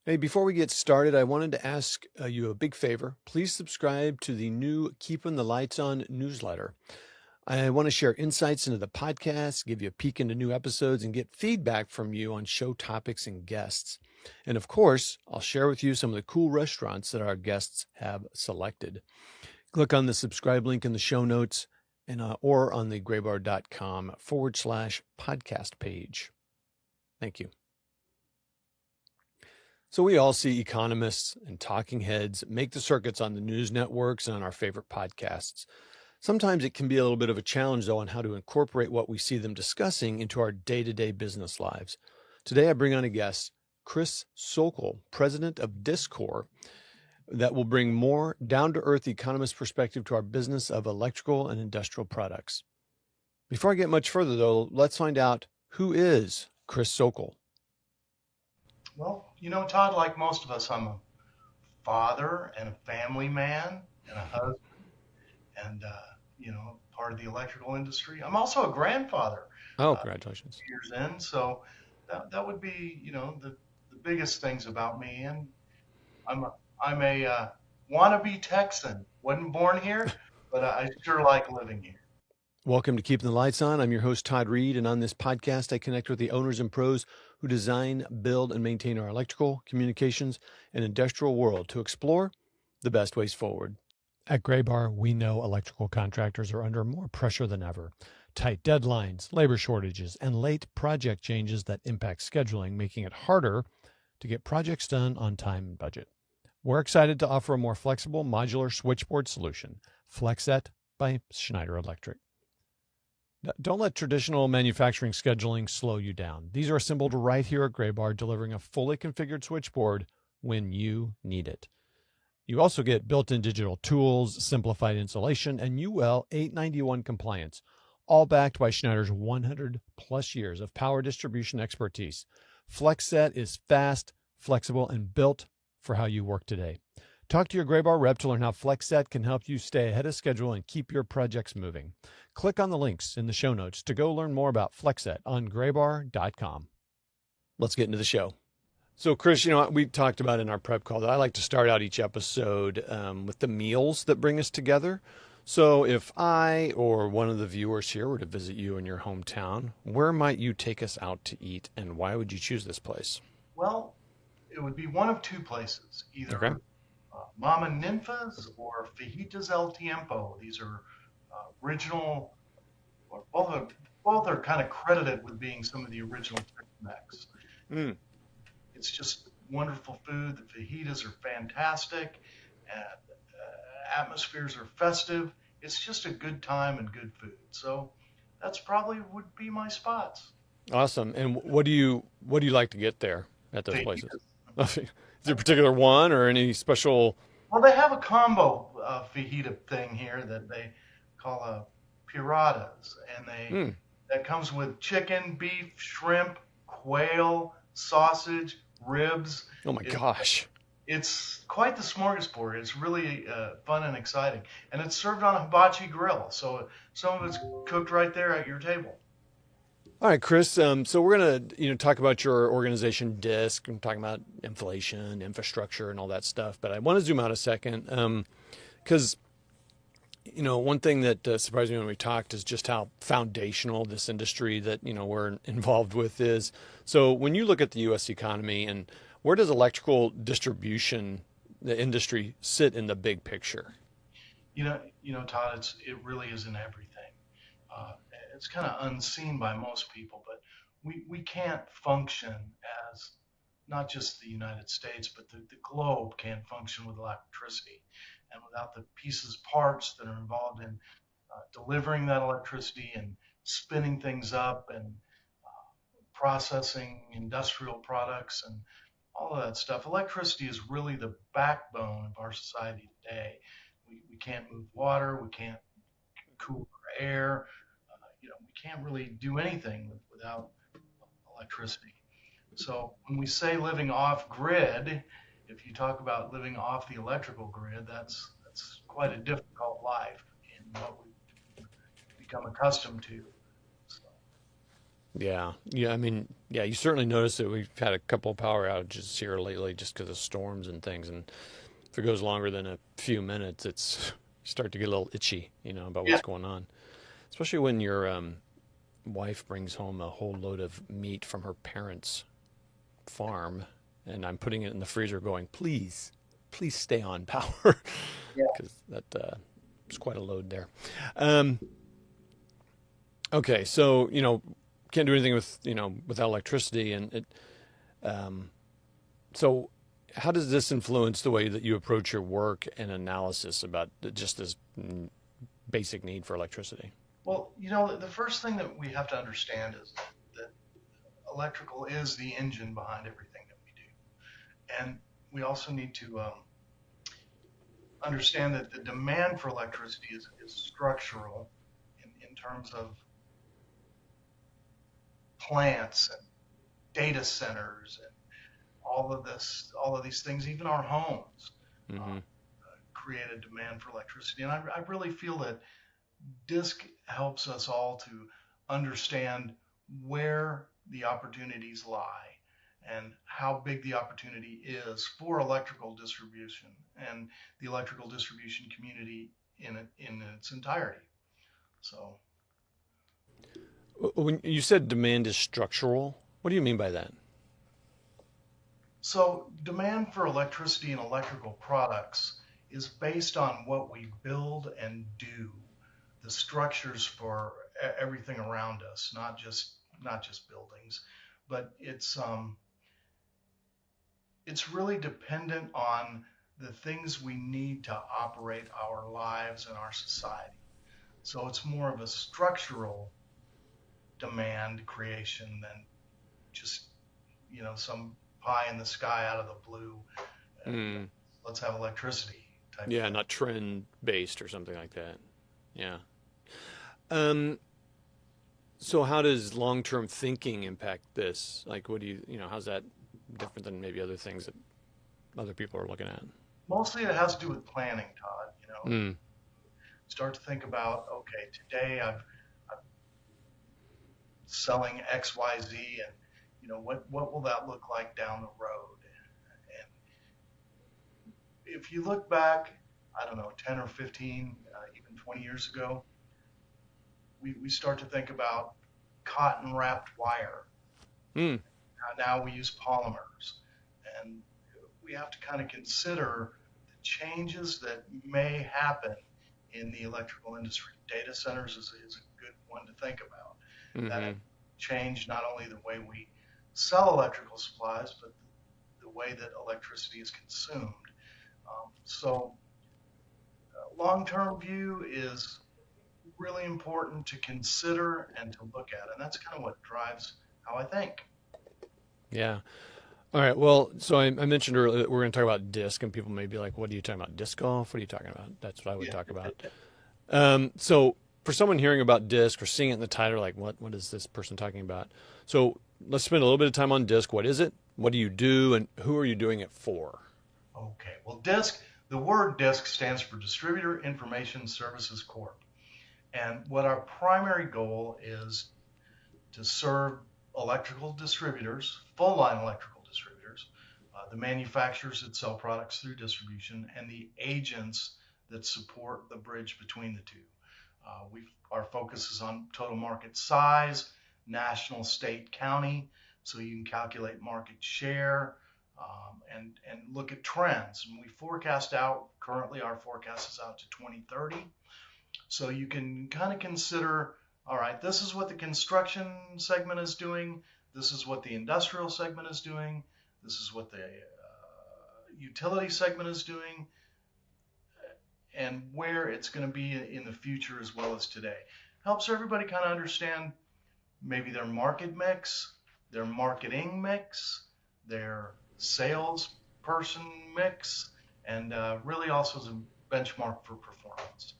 Hey, before we get started, I wanted to ask you a big favor. Please subscribe to the new Keepin The Lights On newsletter. I want to share insights into the podcast, give you a peek into new episodes, and get feedback from you on show topics and guests. And of course, I'll share with you some of the cool restaurants that our guests have selected. Click on the subscribe link in the show notes or on the graybar.com/podcast page. Thank you. So we all see economists and talking heads make the circuits on the news networks and on our favorite podcasts. Sometimes it can be a little bit of a challenge, though, on how to incorporate what we see them discussing into our day-to-day business lives. Today, I bring on a guest, Chris Sokoll, president of Discor, that will bring more down-to-earth economist perspective to our business of electrical and industrial products. Before I get much further, though, let's find out who is Chris Sokoll. Well, Todd, like most of us, I'm a father and a family man and a husband and, part of the electrical industry. I'm also a grandfather. Oh, congratulations. Years in. So that would be, the biggest things about me. And I'm a wannabe Texan. Wasn't born here, but I sure like living here. Welcome to Keeping the Lights On. I'm your host, Todd Reed, and on this podcast, I connect with the owners and pros who design, build, and maintain our electrical, communications, and industrial world to explore the best ways forward. At Graybar, we know electrical contractors are under more pressure than ever. Tight deadlines, labor shortages, and late project changes that impact scheduling, making it harder to get projects done on time and budget. We're excited to offer a more flexible modular switchboard solution, FlexSet by Schneider Electric. Don't let traditional manufacturing scheduling slow you down. These are assembled right here at Graybar, delivering a fully configured switchboard when you need it. You also get built-in digital tools, simplified installation, and UL 891 compliance, all backed by Schneider's 100-plus years of power distribution expertise. FlexSet is fast, flexible, and built for how you work today. Talk to your Graybar rep to learn how FlexSet can help you stay ahead of schedule and keep your projects moving. Click on the links in the show notes to go learn more about FlexSet on graybar.com. Let's get into the show. So, Chris, we talked about in our prep call that I like to start out each episode with the meals that bring us together. So if I or one of the viewers here were to visit you in your hometown, where might you take us out to eat, and why would you choose this place? Well, it would be one of two places, either Mama Ninfa's or Fajitas El Tiempo. These are original, or both are kind of credited with being some of the original Tex-Mex. It's just wonderful food. The fajitas are fantastic, and atmospheres are festive. It's just a good time and good food. So that's probably would be my spots. Awesome. And what do you like to get there at those Fajitas. places? Is there a particular one or any special? Well, they have a combo fajita thing here that they call piratas, and that comes with chicken, beef, shrimp, quail, sausage, ribs. Oh my gosh. It's quite the smorgasbord. It's really fun and exciting. And it's served on a hibachi grill, so some of it's cooked right there at your table. All right, Chris. So we're gonna, talk about your organization, DISC. I'm talking about inflation, infrastructure, and all that stuff. But I want to zoom out a second, because one thing that surprised me when we talked is just how foundational this industry that we're involved with is. So when you look at the U.S. economy, and where does electrical distribution, the industry, sit in the big picture? Todd, it really is in everything. It's kind of unseen by most people, but we can't function as not just the United States, but the globe can't function with electricity. And without the pieces, parts that are involved in delivering that electricity and spinning things up and processing industrial products and all of that stuff, electricity is really the backbone of our society today. We can't move water, we can't cool our air, we can't really do anything without electricity. So when we say living off grid, if you talk about living off the electrical grid, that's quite a difficult life in what we've become accustomed to. So. Yeah. Yeah. I mean, yeah, you certainly notice that we've had a couple of power outages here lately just because of storms and things. And if it goes longer than a few minutes, you start to get a little itchy, about Yeah. what's going on. Especially when your wife brings home a whole load of meat from her parents' farm, and I'm putting it in the freezer going, please, please stay on power, Yeah. because that is quite a load there. Um, okay, so, can't do anything without electricity. And um, so how does this influence the way that you approach your work and analysis about just this basic need for electricity? Well, the first thing that we have to understand is that electrical is the engine behind everything that we do. And we also need to understand that the demand for electricity is structural in terms of plants and data centers and all of these things, even our homes, uh, Mm-hmm. create a demand for electricity. And I really feel that DISC helps us all to understand where the opportunities lie and how big the opportunity is for electrical distribution and the electrical distribution community in its entirety. So, When you said demand is structural, what do you mean by that? so demand for electricity and electrical products is based on what we build and do, the structures for everything around us, not just buildings, but it's really dependent on the things we need to operate our lives and our society. So it's more of a structural demand creation than just some pie in the sky out of the blue. Uh, Mm, let's have electricity type yeah, thing. not trend based or something like that. Yeah. Um, so how does long-term thinking impact this? Like, what do how's that different than maybe other things that other people are looking at? Mostly it has to do with planning, Todd. Mm, Start to think about, okay, today I'm selling XYZ, and what will that look like down the road? And if you look back, I don't know, 10 or 15, even 20 years ago, we start to think about cotton wrapped wire. mm, Now we use polymers, and we have to kind of consider the changes that may happen in the electrical industry. Data centers is a good one to think about. That mm-hmm. change not only the way we sell electrical supplies, but the way that electricity is consumed. So, long-term view is really important to consider and to look at, and that's kind of what drives how I think. Yeah. All right. Well, so I mentioned earlier that we're going to talk about disc, and people may be like, "What are you talking about? Disc golf? What are you talking about?" That's what I would Yeah. talk about. So for someone hearing about disc or seeing it in the title, like, what is this person talking about? So let's spend a little bit of time on disc. What is it? What do you do, and who are you doing it for? Okay. Well, DISC, the word DISC stands for Distributor Information Services Corp. And what our primary goal is to serve electrical distributors, full line electrical distributors, the manufacturers that sell products through distribution, and the agents that support the bridge between the two. Our focus is on total market size, national, state, county, so you can calculate market share, and look at trends. And we forecast out. Currently, our forecast is out to 2030, so you can kind of consider, all right, this is what the construction segment is doing. This is what the industrial segment is doing. This is what the utility segment is doing, and where it's going to be in the future as well as today. Helps everybody kind of understand maybe their market mix, their marketing mix, their sales person mix, and really also as a benchmark for performance.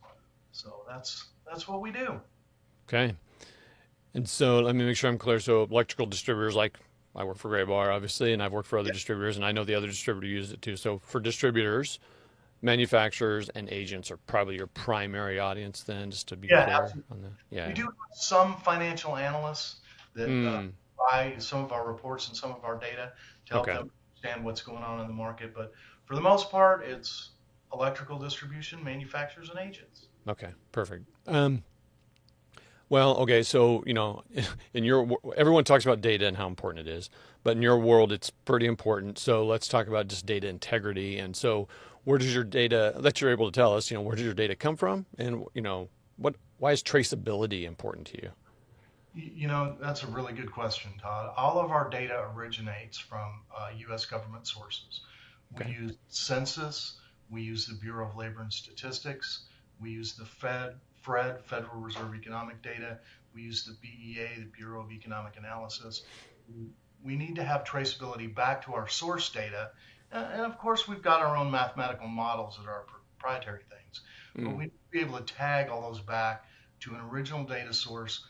So that's what we do. Okay. And so let me make sure I'm clear. So electrical distributors, like I work for Graybar, obviously, and I've worked for other Yeah, distributors, and I know the other distributor uses it too. So for distributors, manufacturers, and agents are probably your primary audience then, just to be yeah, clear absolutely. on that. We Yeah. do have some financial analysts, that buy some of our reports and some of our data to help Okay. them understand what's going on in the market. But for the most part, it's electrical distribution, manufacturers, and agents. Okay. Perfect. Well, okay. So, in everyone talks about data and how important it is, but in your world, it's pretty important. So let's talk about just data integrity. And so where does your data, that you're able to tell us, where does your data come from? And, why is traceability important to you? That's a really good question, Todd. All of our data originates from U.S. government sources. We Okay. use census, we use the Bureau of Labor and Statistics, we use the FRED, Federal Reserve Economic Data, we use the BEA, the Bureau of Economic Analysis. We need to have traceability back to our source data. And of course, we've got our own mathematical models that are proprietary things, but we need to be able to tag all those back to an original data source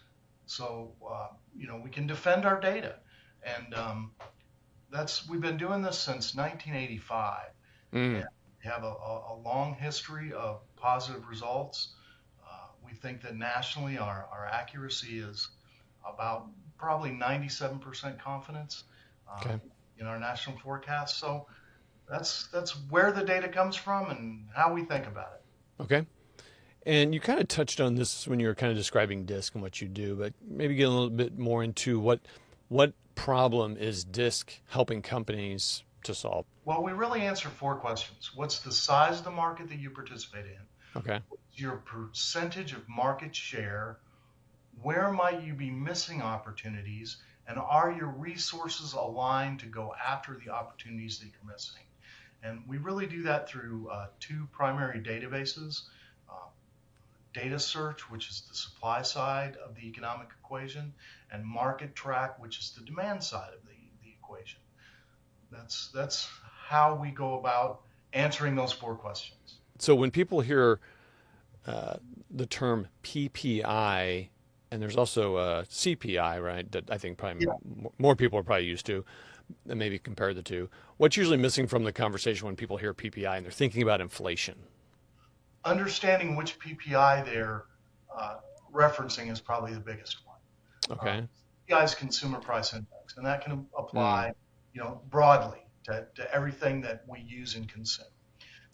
so we can defend our data. And we've been doing this since 1985, and we have a long history of positive results. We think that nationally our accuracy is about probably 97% confidence Okay. in our national forecast. So that's where the data comes from and how we think about it. Okay. And you kind of touched on this when you were kind of describing DISC and what you do, but maybe get a little bit more into what problem is DISC helping companies to solve? Well, we really answer four questions. What's the size of the market that you participate in? Okay. What's your percentage of market share? Where might you be missing opportunities? And are your resources aligned to go after the opportunities that you're missing? And we really do that through two primary databases. Data search, which is the supply side of the economic equation, and market track, which is the demand side of the equation. That's how we go about answering those four questions. So when people hear the term PPI, and there's also CPI, right? That I think probably more people are probably used to, and maybe compare the two. What's usually missing from the conversation when people hear PPI and they're thinking about inflation? Understanding which PPI they're referencing is probably the biggest one. Okay. PPI is Consumer Price Index, and that can apply, broadly to everything that we use and consume.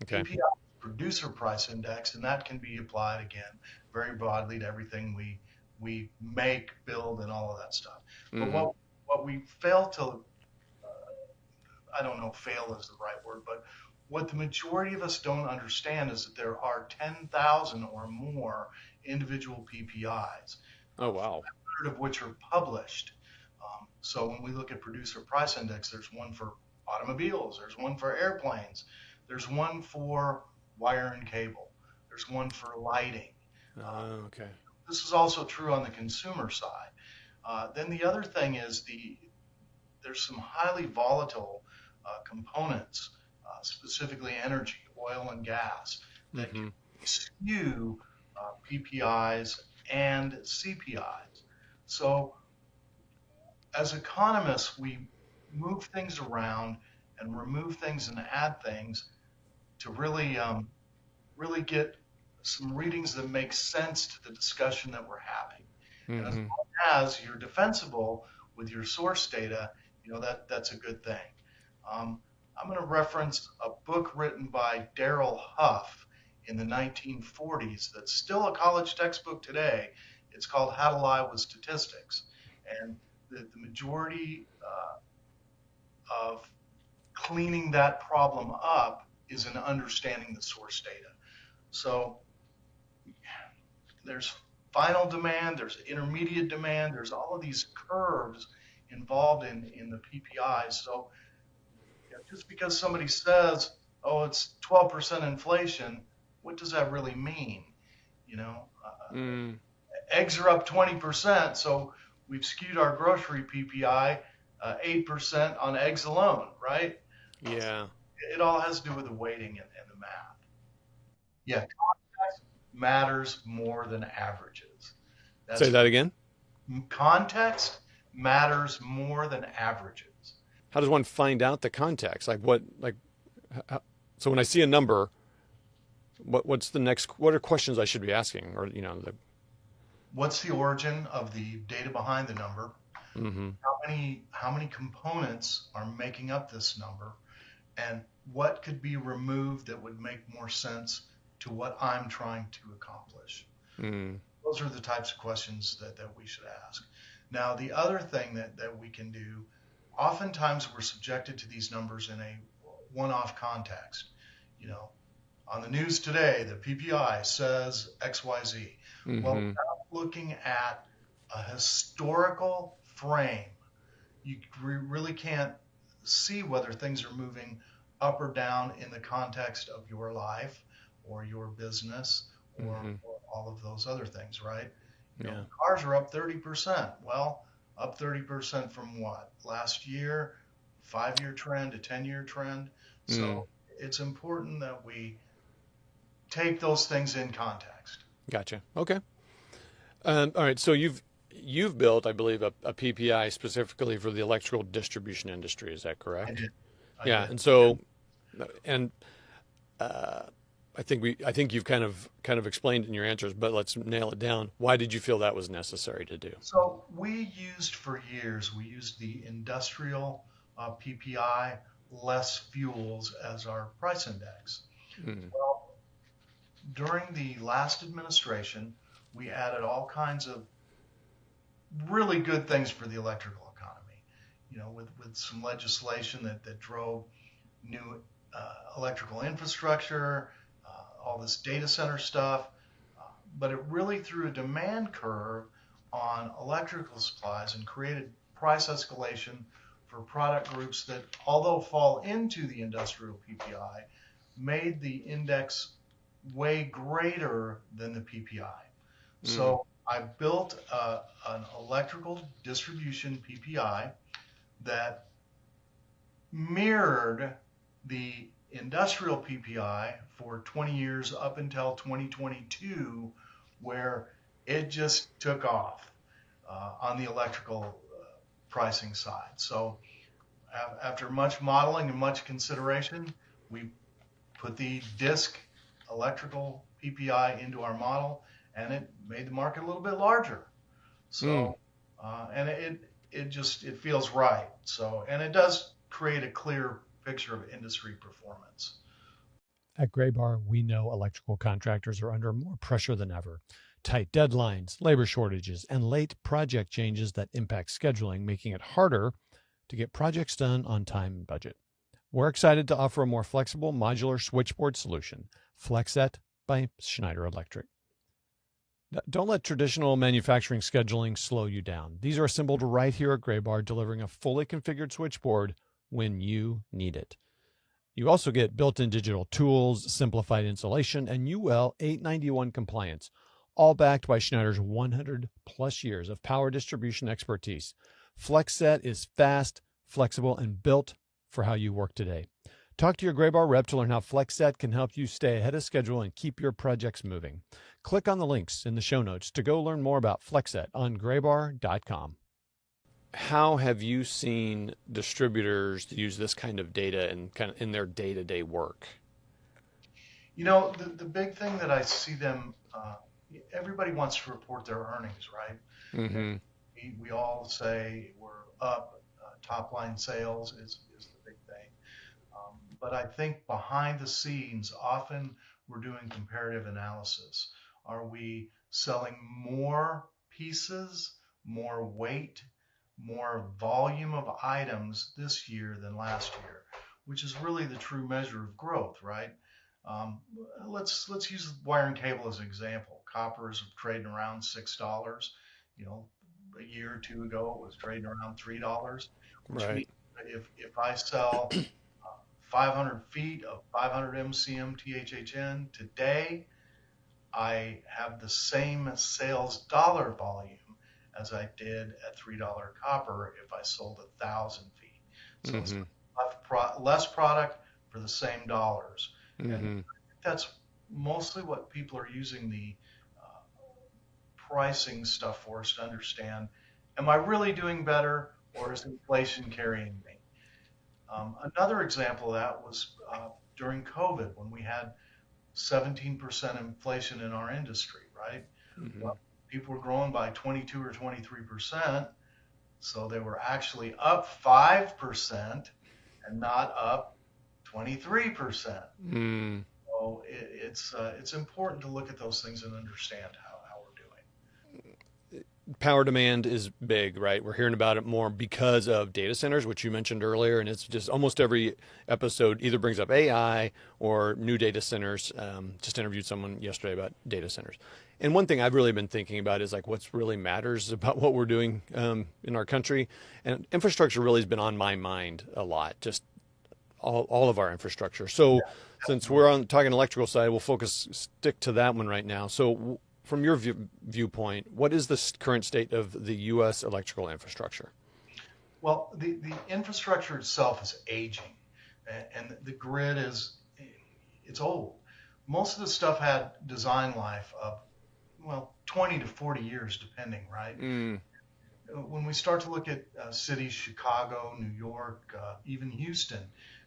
Okay. PPI is Producer Price Index, and that can be applied again very broadly to everything we make, build, and all of that stuff. But what we fail to, I don't know, fail is the right word, but what the majority of us don't understand is that there are 10,000 or more individual PPIs. Oh, wow. 100 of which are published. So when we look at Producer Price Index, there's one for automobiles, there's one for airplanes, there's one for wire and cable, there's one for lighting. Okay. This is also true on the consumer side. Then the other thing is there's some highly volatile components, specifically energy, oil and gas, that can skew PPIs and CPIs. So as economists, we move things around and remove things and add things to really get some readings that make sense to the discussion that we're having. And as long as you're defensible with your source data, that's a good thing. I'm going to reference a book written by Darrell Huff in the 1940s that's still a college textbook today. It's called How to Lie with Statistics. And the majority of cleaning that problem up is in understanding the source data. So there's final demand, there's intermediate demand, there's all of these curves involved in the PPI. So just because somebody says, oh, it's 12% inflation, what does that really mean? Eggs are up 20%, so we've skewed our grocery PPI 8% on eggs alone, right? Yeah. It all has to do with the weighting and the math. Yeah, context matters more than averages. Say that again. Context matters more than averages. How does one find out the context? So when I see a number, what's the next? What are questions I should be asking? Or what's the origin of the data behind the number? Mm-hmm. How many components are making up this number, and what could be removed that would make more sense to what I'm trying to accomplish? Mm. Those are the types of questions that we should ask. Now, the other thing that we can do, oftentimes we're subjected to these numbers in a one-off context. You know, on the news today, the PPI says XYZ. Well, Mm-hmm. without looking at a historical frame, you really can't see whether things are moving up or down in the context of your life or your business Mm-hmm. or all of those other things, right? Yeah. Cars are up 30%. Well, up 30% from what? Last year, 5-year trend, a 10-year trend. Mm. So it's important that we take those things in context. Gotcha. Okay. All right. So you've built, I believe, a PPI specifically for the electrical distribution industry. Is that I correct? did. I Yeah. did. And so, and uh, I think you've kind of explained in your answers, but let's nail it down. Why did you feel that was necessary to do? So for years, we used the industrial PPI, less fuels as our price index. Mm. Well, during the last administration, we added all kinds of really good things for the electrical economy. With some legislation that drove new electrical infrastructure, all this data center stuff, uh, but it really threw a demand curve on electrical supplies and created price escalation for product groups that, although fall into the industrial PPI, made the index way greater than the PPI. Mm. So I built an electrical distribution PPI that mirrored the industrial PPI for 20 years up until 2022, where it just took off on the electrical pricing side. So after much modeling and much consideration, we put the disk electrical PPI into our model, and it made the market a little bit larger. Mm. So, and it feels right. So, and it does create a clear picture of industry performance. At Graybar, we know electrical contractors are under more pressure than ever. Tight deadlines, labor shortages, and late project changes that impact scheduling, making it harder to get projects done on time and budget. We're excited to offer a more flexible modular switchboard solution, FlexSet by Schneider Electric. Don't let traditional manufacturing scheduling slow you down. These are assembled right here at Graybar, delivering a fully configured switchboard when you need it. You also get built-in digital tools, simplified installation, and UL 891 compliance, all backed by Schneider's 100 plus years of power distribution expertise. FlexSet is fast, flexible, and built for how you work today. Talk to your Graybar rep to learn how FlexSet can help you stay ahead of schedule and keep your projects moving. Click on the links in the show notes to go learn more about FlexSet on graybar.com. How have you seen distributors use this kind of data in their day-to-day work? The big thing that I see them, everybody wants to report their earnings, right? And Mm-hmm. we all say we're up, top line sales is the big thing. But I think behind the scenes, often we're doing comparative analysis. Are we selling more pieces, more weight, more volume of items this year than last year, which is really the true measure of growth, right? Um, let's use wire and cable as an example. Copper is trading around $6. You know, a year or two ago it was trading around $3, which Right. means if I sell 500 feet of 500 MCM THHN today, I have the same sales dollar volume as I did at $3 copper if I sold 1,000 feet. So it's Mm-hmm. less product for the same dollars. And Mm-hmm. that's mostly what people are using the uh, pricing stuff for us to understand. Am I really doing better or is inflation carrying me? Another example of that was during COVID when we had 17% inflation in our industry, right? Mm-hmm. Well, people were growing by 22 or 23%. So they were actually up 5% and not up 23%. Mm. So it's important to look at those things and understand how we're doing. Power demand is big, right? We're hearing about it more because of data centers, which you mentioned earlier, and it's just almost every episode either brings up AI or new data centers. Just interviewed someone yesterday about data centers, and one thing I've really been thinking about is like what's really matters about what we're doing in our country, and infrastructure really has been on my mind a lot. Just all of our infrastructure. So since we're on talking electrical side, we'll stick to that one right now. So from your viewpoint, what is the current state of the U.S. electrical infrastructure? Well, the infrastructure itself is aging, and the grid it's old. Most of the stuff had design life of, well, 20 to 40 years, depending, right? Mm. When we start to look at cities, Chicago, New York, even Houston,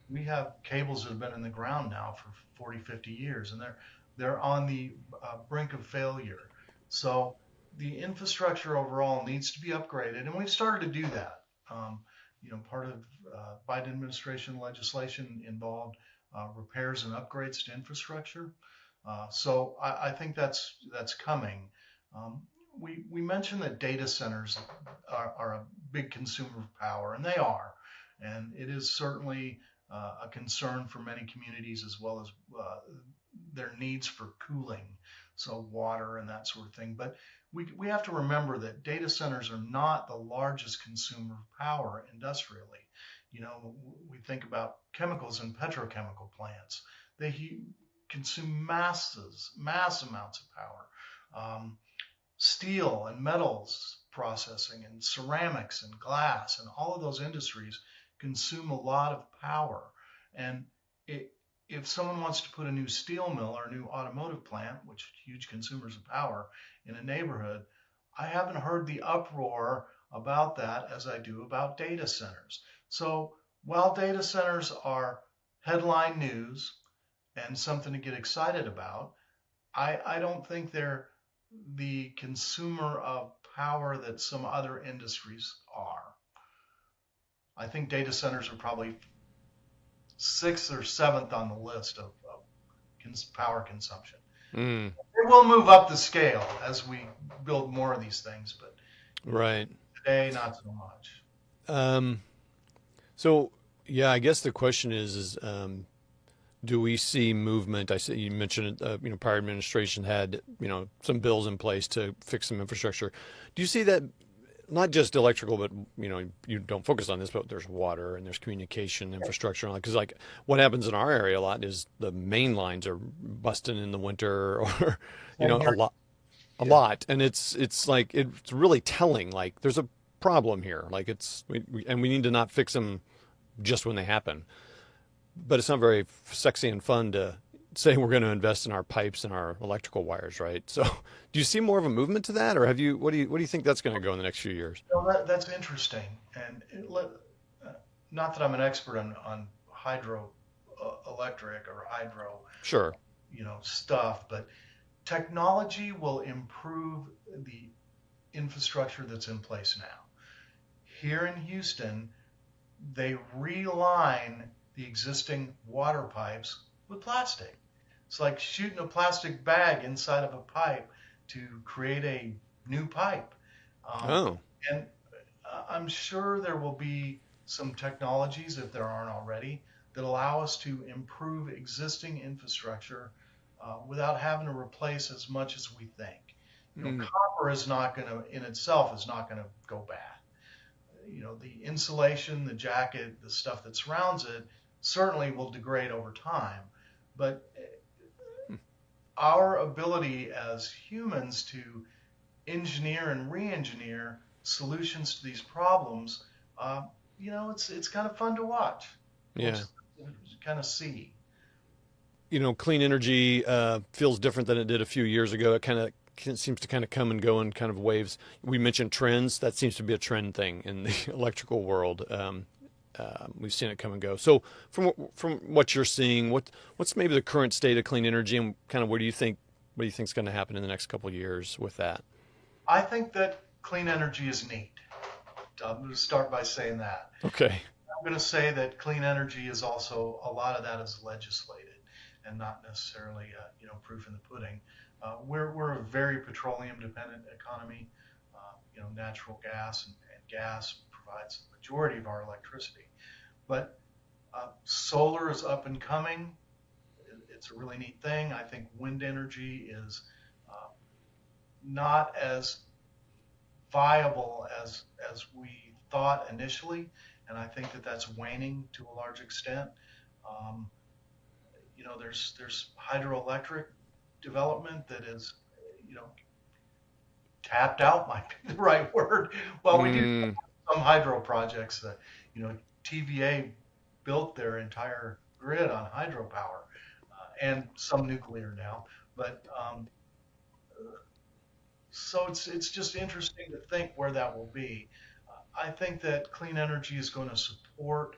we have cables that have been in the ground now for 40, 50 years, and they're on the brink of failure. So the infrastructure overall needs to be upgraded, and we've started to do that. Um, Part of Biden administration legislation involved repairs and upgrades to infrastructure. So I think that's coming. Um, we mentioned that data centers are a big consumer of power, and they are. And it is certainly a concern for many communities as well as their needs for cooling, so water and that sort of thing. But we have to remember that data centers are not the largest consumer of power industrially. We think about chemicals and petrochemical plants. They consume mass amounts of power. Steel and metals processing and ceramics and glass and all of those industries consume a lot of power. And if someone wants to put a new steel mill or a new automotive plant, which are huge consumers of power, in a neighborhood, I haven't heard the uproar about that as I do about data centers. So while data centers are headline news and something to get excited about, I don't think they're the consumer of power that some other industries are. I think data centers are probably sixth or seventh on the list of power consumption. Mm. It will move up the scale as we build more of these things, but Right. today not so much. Um, so yeah, I guess the question is do we see movement? I see you mentioned, prior administration had, some bills in place to fix some infrastructure. Do you see that not just electrical, but, you don't focus on this, but there's water and there's communication infrastructure. Because like what happens in our area a lot is the main lines are busting in the winter or, a lot. And it's like, it's really telling, like there's a problem here. Like and we need to not fix them just when they happen. But it's not very sexy and fun to say we're going to invest in our pipes and our electrical wires, right? So, do you see more of a movement to that, or have you? What do you think that's going to go in the next few years? Well, that's interesting, and not that I'm an expert on hydro electric or hydro, Sure. stuff, but technology will improve the infrastructure that's in place now. Here in Houston, they reline the existing water pipes with plastic. It's like shooting a plastic bag inside of a pipe to create a new pipe. Oh. And I'm sure there will be some technologies, if there aren't already, that allow us to improve existing infrastructure without having to replace as much as we think. Copper is not going to, in itself, is not going to go bad. The insulation, the jacket, the stuff that surrounds it certainly will degrade over time. But our ability as humans to engineer and re-engineer solutions to these problems, it's kind of fun to watch. Yeah. Kind of see. Clean energy feels different than it did a few years ago. It kind of seems to kind of come and go in kind of waves. We mentioned trends. That seems to be a trend thing in the electrical world. We've seen it come and go. So from what you're seeing, what's maybe the current state of clean energy, and kind of what do you think is going to happen in the next couple of years with that? I think that clean energy is neat. I'm going to start by saying that. Okay. I'm going to say that clean energy is also, a lot of that is legislated and not necessarily, proof in the pudding. We're a very petroleum dependent economy. Natural gas and gas provides the majority of our electricity. But solar is up and coming. It's a really neat thing. I think wind energy is uh, not as viable as we thought initially, and I think that that's waning to a large extent. Um, there's hydroelectric development that is, you know, tapped out might be the right word. Well, we do Mm, some hydro projects that, TVA built their entire grid on hydropower, and some nuclear now. But so it's just interesting to think where that will be. I think that clean energy is going to support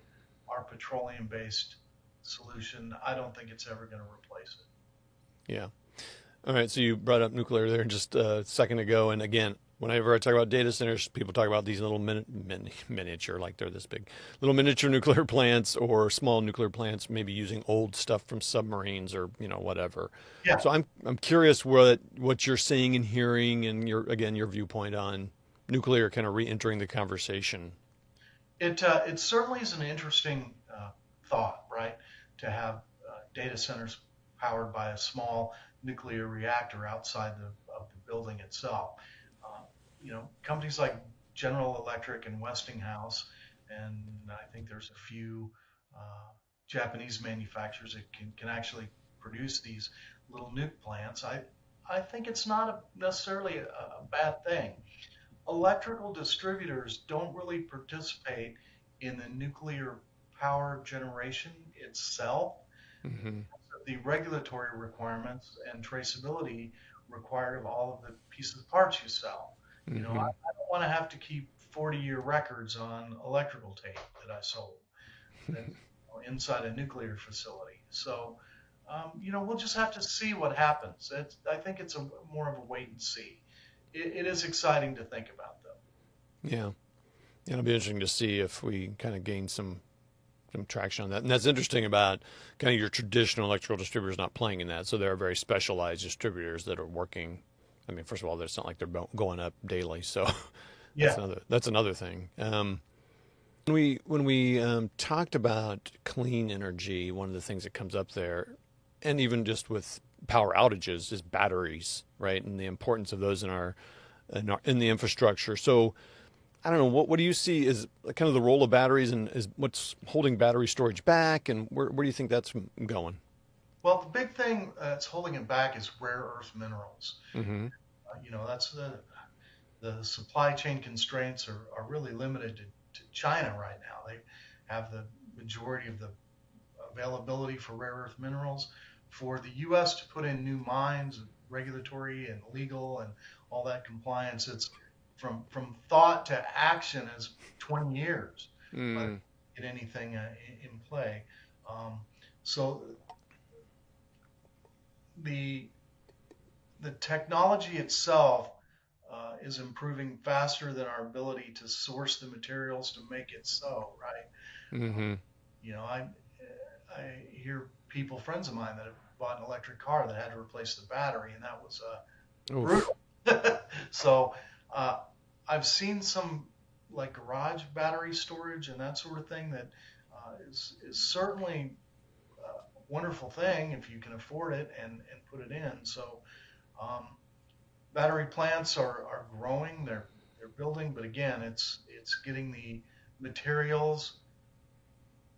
our petroleum-based solution. I don't think it's ever going to replace yeah. All right. So you brought up nuclear there just a second ago. And again, whenever I talk about data centers, people talk about these little miniature, like they're this big, little miniature nuclear plants or small nuclear plants, maybe using old stuff from submarines or, whatever. it. Yeah, So I'm curious what you're seeing and hearing and your viewpoint on nuclear kind of re-entering the conversation. it certainly is an interesting thought, right? To have data centers powered by a small nuclear reactor outside of the building itself. Uh, Companies like General Electric and Westinghouse, and I think there's a few Japanese manufacturers that can actually produce these little nuke plants. I think it's not necessarily a bad thing. Electrical distributors don't really participate in the nuclear power generation itself. Hmm. The regulatory requirements and traceability required of all of the pieces of parts you sell. I Hmm. don't want to have to keep 40-year records on electrical tape that I sold that, inside a nuclear facility. So, we'll just have to see what happens. I think it's more of a wait and see. It is exciting to think about, though. Yeah. It'll be interesting to see if we kind of gain some traction on that. And that's interesting about kind of your traditional electrical distributors not playing in that. So there are very specialized distributors that are working. I mean, first of all, it's not like they're going up daily. So Yeah. that's another thing. When we talked about clean energy, one of the things that comes up there, and even just with power outages, is batteries, right? And the importance of those in the infrastructure. So I don't know. What do you see is kind of the role of batteries and is what's holding battery storage back, and where do you think that's going? Well, the big thing that's holding it back is rare earth minerals. Mm-hmm. That's the supply chain constraints are really limited to China right now. They have the majority of the availability for rare earth minerals. For the U.S. to put in new mines, regulatory and legal and all that compliance, it's from thought to action is 20 years by the time Mm. you get anything in play. Um, so the the technology itself is improving faster than our ability to source the materials to make it so, right? Uh, Mm-hmm. I hear people, friends of mine, that have bought an electric car that had to replace the battery, and that was Oof. brutal. So uh, I've seen some like garage battery storage and that sort of thing that is certainly a wonderful thing if you can afford it and put it in. So um, battery plants are growing, they're building, but again, it's getting the materials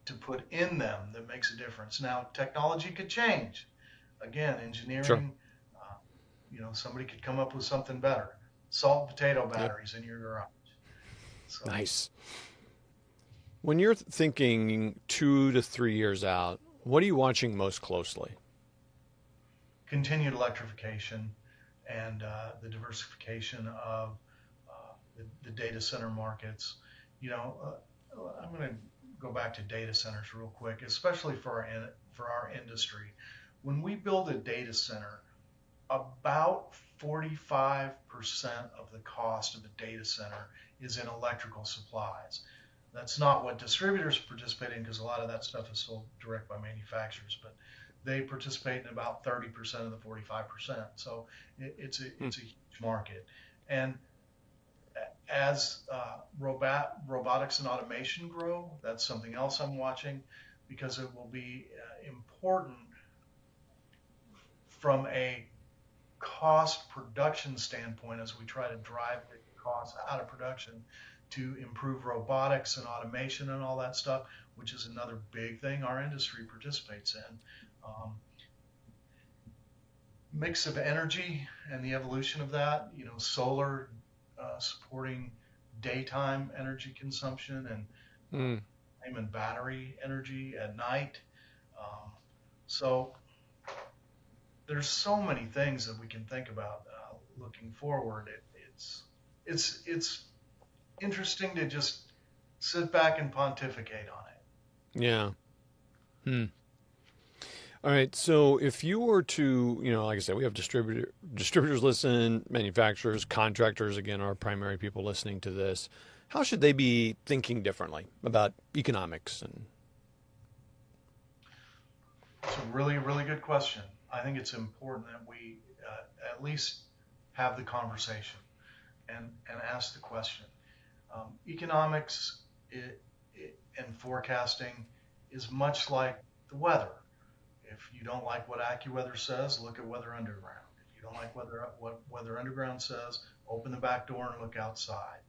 to put in them that makes a difference. Now, technology could change. Again, Sure. engineering, somebody could come up with something better. Salt and potato Yeah. batteries in your garage. So Nice. When you're thinking 2 to 3 years out, what are you watching most closely? continued electrification and the diversification of the data center markets. I'm going to go back to data centers real quick, especially for our industry. When we build a data center, about 45% of the cost of a data center is in electrical supplies. That's not what distributors participate in because a lot of that stuff is sold direct by manufacturers, but they participate in about 30% of the 45%. So it's a huge market. And as robotics and automation grow, that's something else I'm watching because it will be important from a cost production standpoint as we try to drive the costs out of production to improve robotics and automation and all that stuff, which is another big thing our industry participates in. Mix of energy and the evolution of that, solar supporting daytime energy consumption and battery energy at night. So there's so many things that we can think about looking forward. It's interesting to just sit back and pontificate on it. Yeah. All right. So if you were to, like I said, we have distributors listen, manufacturers, contractors, again, are primary people listening to this. How should they be thinking differently about economics? And it's a really, really good question. I think it's important that we at least have the conversation and ask the question. Economics and forecasting is much like the weather. If you don't like what AccuWeather says, look at Weather Underground. If you don't like what Weather Underground says, open the back door and look outside.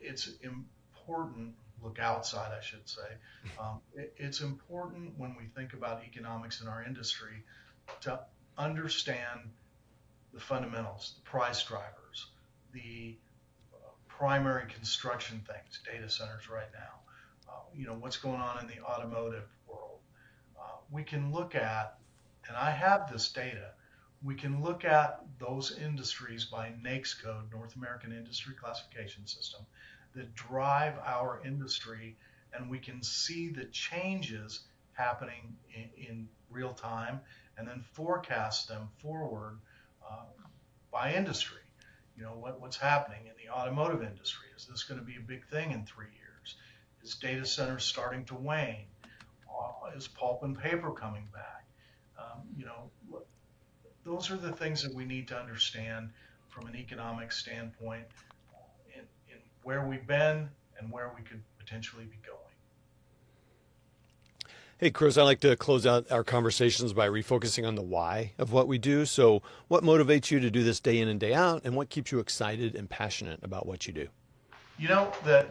It's important, look outside, I should say. It's important when we think about economics in our industry to understand the fundamentals, the price drivers, the primary construction things, data centers right now, what's going on in the automotive world. We can look at, and I have this data, we can look at those industries by NAICS code, North American Industry Classification System, that drive our industry, and we can see the changes happening in real time and then forecast them forward by industry. What's happening in the automotive industry. Is this going to be a big thing in 3 years? Is data centers starting to wane? Is pulp and paper coming back? Those are the things that we need to understand from an economic standpoint in where we've been and where we could potentially be going. hey, Chris, I like to close out our conversations by refocusing on the why of what we do. So what motivates you to do this day in and day out, and what keeps you excited and passionate about what you do? That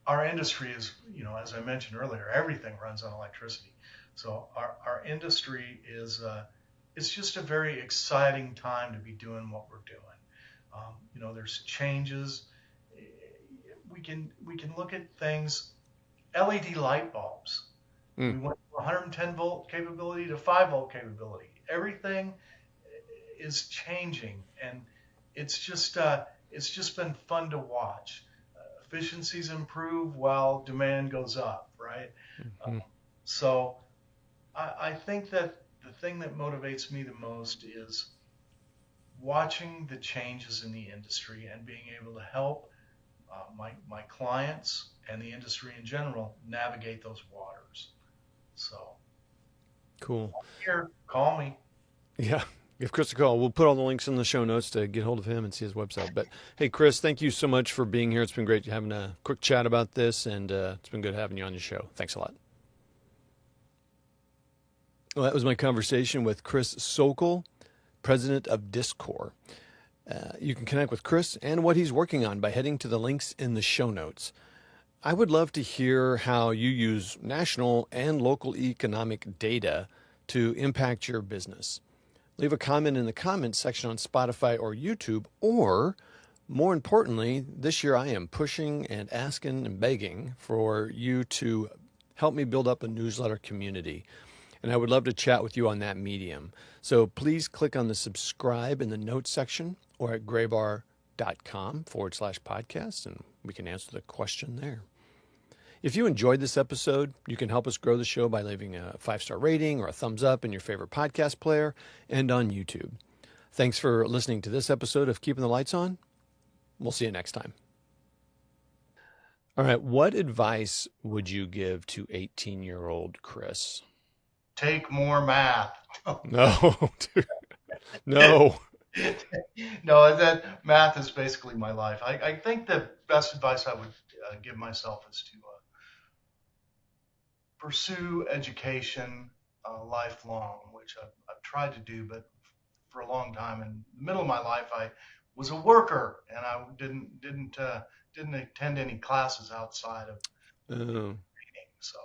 our industry is, as I mentioned earlier, everything runs on electricity. So our industry is, it's just a very exciting time to be doing what we're doing. There's changes. We can look at things, LED light bulbs. We went from 110 volt capability to 5 volt capability. Everything is changing, and it's just been fun to watch. Efficiencies improve while demand goes up, right? Mm-hmm. So I think that the thing that motivates me the most is watching the changes in the industry and being able to help my clients and the industry in general navigate those waters. So Cool. here, call me. Yeah. Give Chris a call. We'll put all the links in the show notes to get hold of him and see his website. But hey, Chris, thank you so much for being here. It's been great having a quick chat about this, and it's been good having you on the show. Thanks a lot. Well, that was my conversation with Chris Sokoll, president of Discor. You can connect with Chris and what he's working on by heading to the links in the show notes. I would love to hear how you use national and local economic data to impact your business. Leave a comment in the comments section on Spotify or YouTube, or more importantly, this year I am pushing and asking and begging for you to help me build up a newsletter community. And I would love to chat with you on that medium. So please click on the subscribe in the notes section or at graybar.com/podcast, and we can answer the question there. If you enjoyed this episode, you can help us grow the show by leaving a 5-star rating or a thumbs up in your favorite podcast player and on YouTube. Thanks for listening to this episode of Keeping the Lights On. We'll see you next time. All right. What advice would you give to 18-year-old Chris? Take more math. No, dude. No. No, that math is basically my life. I think the best advice I would give myself is to pursue education lifelong, which I've tried to do, but for a long time. In the middle of my life, I was a worker, and I didn't attend any classes outside of reading. So